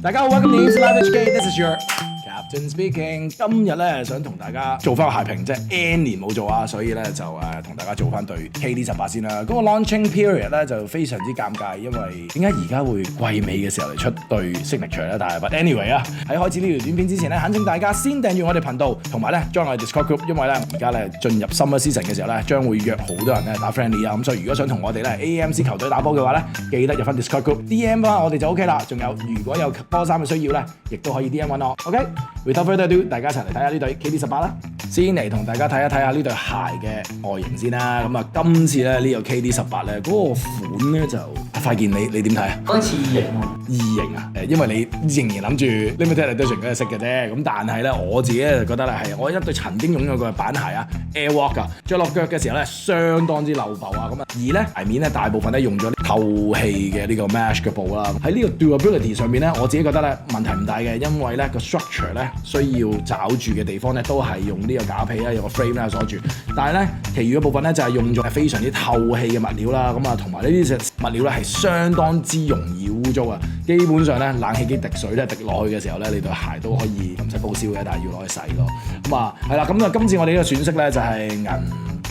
大家好，Welcome to Live HK，This is your Captain Speaking。今日咧想同大家做翻個鞋評，即係 N 年冇做啊，所以咧就同大家做翻對 KD18先啦。嗰個 launching period 咧就非常之尷尬，因為點解而家會季尾嘅時候嚟出對 signature 咧？但係 but anyway 啊，喺開始呢條短片之前咧，懇請大家先訂閱我哋頻道，同埋咧 join 我哋 Discord group， 因為咧而家咧進入 summer season 嘅時候咧，將會約好多人咧打 friendly 啊，咁所以如果想同我哋咧 AMC 球隊打波嘅話咧，記得入翻 Discord group DM 翻我哋就 OK 啦。仲有如果有波衫嘅需要咧，亦都可以 DM 揾我。OK，without further ado， 大家一齊嚟睇下呢對 KD18 啦。先嚟同大家睇一睇下呢對鞋嘅外形先啦。咁啊，今次咧呢個 KD18咧嗰個款咧就快健，你點睇啊？嗰似異形喎。異形啊？因為你仍然諗住 limited edition 嗰隻色嘅啫。咁但係咧，我自己就覺得咧係我一對曾經擁有過嘅板鞋啊 ，Airwalk 啊，着落腳嘅時候咧相當之漏浮啊。咁啊，而咧鞋面咧大部分咧用咗透氣嘅呢個 mesh 嘅布啦。喺呢個 durability 上面咧，我自己覺得咧問題唔大嘅，因為咧個 structure 咧需要找住嘅地方咧都係用呢個假皮啦，有個 frame 啦鎖住。但係咧，其餘嘅部分咧就係用咗非常之透氣嘅物料啦。咁啊，同埋呢啲物料咧係相當之容易污糟啊。基本上咧，冷氣機滴水咧滴落去嘅時候咧，你對鞋都可以唔使報銷嘅，但係要攞去洗咯。咁啊，係啦，咁啊，今次我哋呢個選色咧就係銀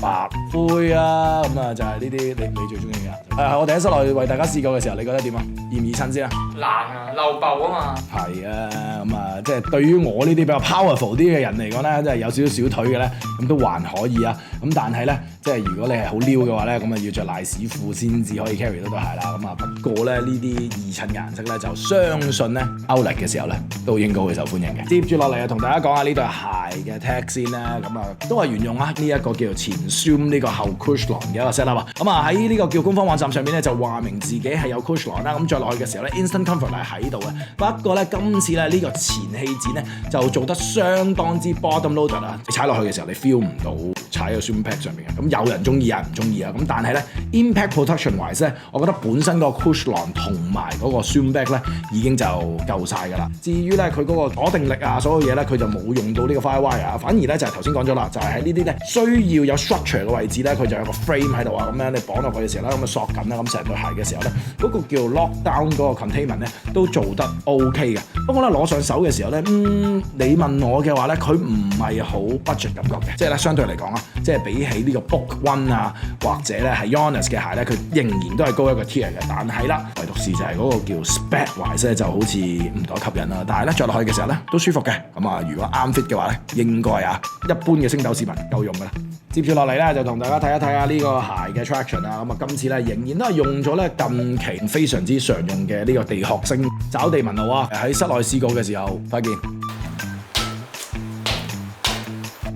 白灰啊，咁啊就係呢啲你最中意嘅。我哋喺室內為大家試過嘅時候，你覺得點啊？易唔易襯先啊？難啊，漏爆啊嘛。係啊，咁啊，即係對於我呢啲比較 powerful 啲嘅人嚟講咧，即係有少少小腿嘅咧，咁都還可以啊。咁但係咧，即係如果你係好撩嘅話咧，咁啊要着賴屎褲先至可以 carry 到對鞋啦。咁啊，不過咧呢啲易襯嘅顏色咧，就相信咧 outlet 嘅時候咧，都應該會受歡迎嘅。接住落嚟啊，同大家講下呢對鞋嘅 tag 先啦。咁啊，都係沿用啊呢一個叫做前 Zoom 呢個後 Cushlon 嘅一個 set up 啊。咁啊喺呢個叫官方網站上面咧，就話明自己係有 Cushlon 啦。咁着落去嘅時候咧 ，instant comfort 係喺度嘅。不過咧，今次咧呢個前氣墊咧就做得相當之 bottom loaded 啊！你踩落去嘅時候，你 feel 唔到踩喺個 Zoom pad 上面嘅。咁有人中意啊，唔中意啊。咁但係咧 impact protection wise 咧，我覺得本身個 Cushlon 同埋嗰個 Zoom back 咧已經就夠晒㗎啦。至於咧佢嗰個鎖定力啊，所有嘢咧佢就冇用到呢個 firewire 啊，反而咧就係頭先講咗啦，就係喺呢啲咧需要有 structure 嘅位置咧，佢就有個 frame 喺度啊。咁樣你綁落去嘅時候咧，咁啊索緊啦，咁成對鞋嘅時候咧，嗰個叫 lockdown 嗰個 containment 咧都做得 OK 嘅。不過咧攞上手嘅時候咧，你問我嘅話咧，佢唔係好 budget 感覺嘅，即係咧相對嚟講啊，即係比起呢個 Book One 啊或者咧係 Honest 嘅鞋咧，佢仍然都係高一個 tier 嘅。但係啦，唯獨是就係嗰個叫 spec wise 咧就好似唔多吸引啦。但係咧着落去嘅時候咧都舒服嘅。咁啊，如果啱 fit 嘅話咧，應該啊一般嘅星斗市民夠用㗎啦。接住落嚟咧，就同大家睇一睇下呢個鞋嘅 traction 啊。咁啊，今次咧仍然都係用咗咧近期非常之常用嘅呢個地殼星找地紋路啊。喺室內試過嘅時候，發現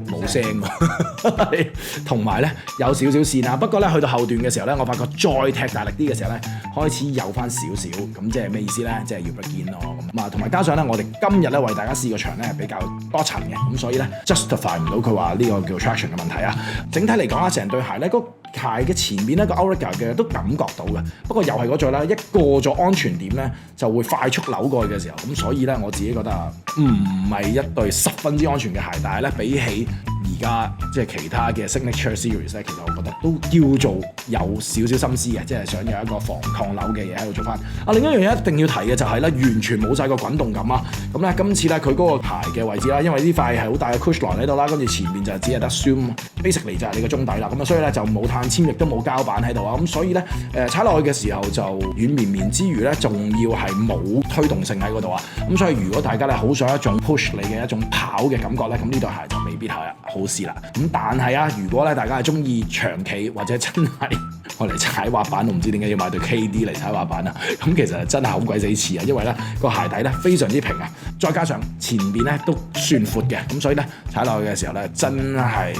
冇聲喎，同埋咧有少少線啊。不過咧去到後段嘅時候咧，我發覺再踢大力啲嘅時候咧，開始有翻少少。咁即係咩意思咧？即係要不見咯。咁啊，同埋加上咧，我哋今日咧為大家試個場咧係比較多層嘅，咁所以咧 justify 唔到佢話呢個叫 traction 嘅問題啊。整體嚟講啊，成對鞋咧鞋嘅前面咧個 outrigger 嘅都感覺到嘅。不過又係嗰句啦，一過咗安全點咧就會快速扭過去嘅時候，咁所以咧我自己覺得唔係一對十分之安全嘅鞋，但係咧比起而家即係其他嘅 signature series 咧，其實我覺得都叫做有少少心思嘅，即係想有一個防抗扭嘅嘢喺度做翻。另一樣嘢一定要提嘅就係咧，完全冇晒個滾動感啊！咁咧今次咧佢嗰個鞋嘅位置啦，因為呢塊係好大嘅 Cushlon 喺度啦，跟住前面就只係得 Zoom，basically 就係你個中底啦。咁啊，所以咧就冇碳纖亦都冇膠板喺度啊。咁所以咧踩落去嘅時候就軟綿綿之餘咧，仲要係冇推動性喺嗰度啊。咁所以如果大家咧好想一種 push 你嘅一種跑嘅感覺咧，咁呢對鞋就未必係好事啦。咁但係啊，如果咧大家係中意長期或者真係我嚟踩滑板，我唔知點解要買對 KD 嚟踩滑板啊。咁其實真係好鬼死似啊，因為咧個鞋底咧非常之平啊，再加上前邊咧都算闊嘅，咁所以咧踩落去嘅時候咧真係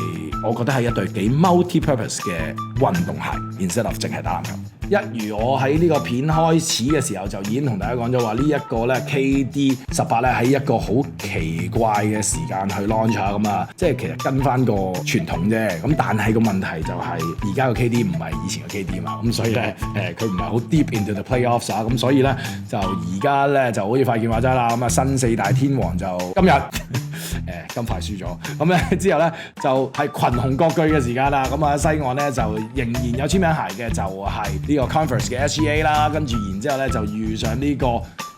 我覺得係一對幾 multi-purpose 嘅運動鞋 ，instead of 淨係打籃球。一如我喺呢個片開始嘅時候就已經同大家講咗話，呢一個咧 KD18咧喺一個好奇怪嘅時間去 launch 啊。咁啊，即係其實跟翻個傳統啫。咁但係個問題就係而家個 KD 唔係以前嘅 KD 嘛，咁所以咧佢唔係好 deep into the playoffs 啊。咁所以咧就而家咧就好似快劍話齋啦。咁啊新四大天王就今日金塊輸咗。咁咧之後咧就係群雄割據嘅時間啦。咁啊西岸咧就仍然有簽名鞋嘅，就係呢個 Converse 嘅 SGA 啦。跟住然之後咧就遇上呢個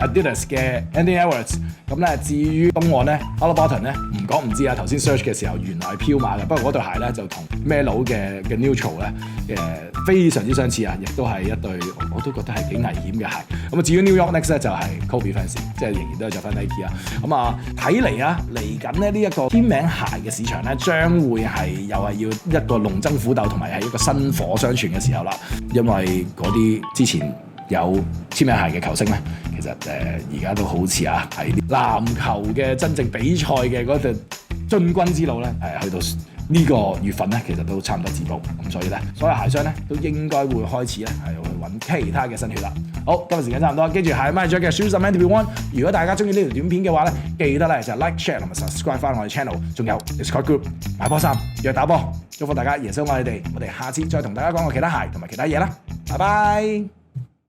Adidas 嘅 Anthony Edwards。咁咧至於東岸咧 Halliburton 咧唔講唔知啊。頭先 search 嘅時候原來係彪馬嘅，不過嗰對鞋咧就同 Melo 嘅 Neutral 咧非常之相似啊，亦都係一對我都覺得係幾危險嘅鞋。咁啊至於 New York Knicks 咧就係 Kobe fans， 即係仍然都係着翻 Nike 啊。咁啊睇嚟啊嚟緊咧呢一個簽名鞋嘅市場咧將會係又係要一個龍爭虎鬥同埋係一個薪火相傳嘅時候啦。因為嗰啲之前有簽名鞋嘅球星咧，其實而家都好似啊喺籃球嘅真正比賽嘅嗰條進軍之路咧，去到呢個月份咧，其實都差唔多止步。咁所以咧，所有鞋商咧都應該會開始咧係去揾其他嘅新血啦。好，今日時間差唔多，記住係 MyJack 嘅 Shoes Are Meant to Be Worn。如果大家中意呢條短片嘅話咧，記得咧就 like、share 同埋 subscribe 翻我哋 channel， 仲有 Discord Group 買波衫約打波。祝福大家耶穌愛你哋，我哋下次再同大家講個其他鞋同埋其他嘢啦，拜拜。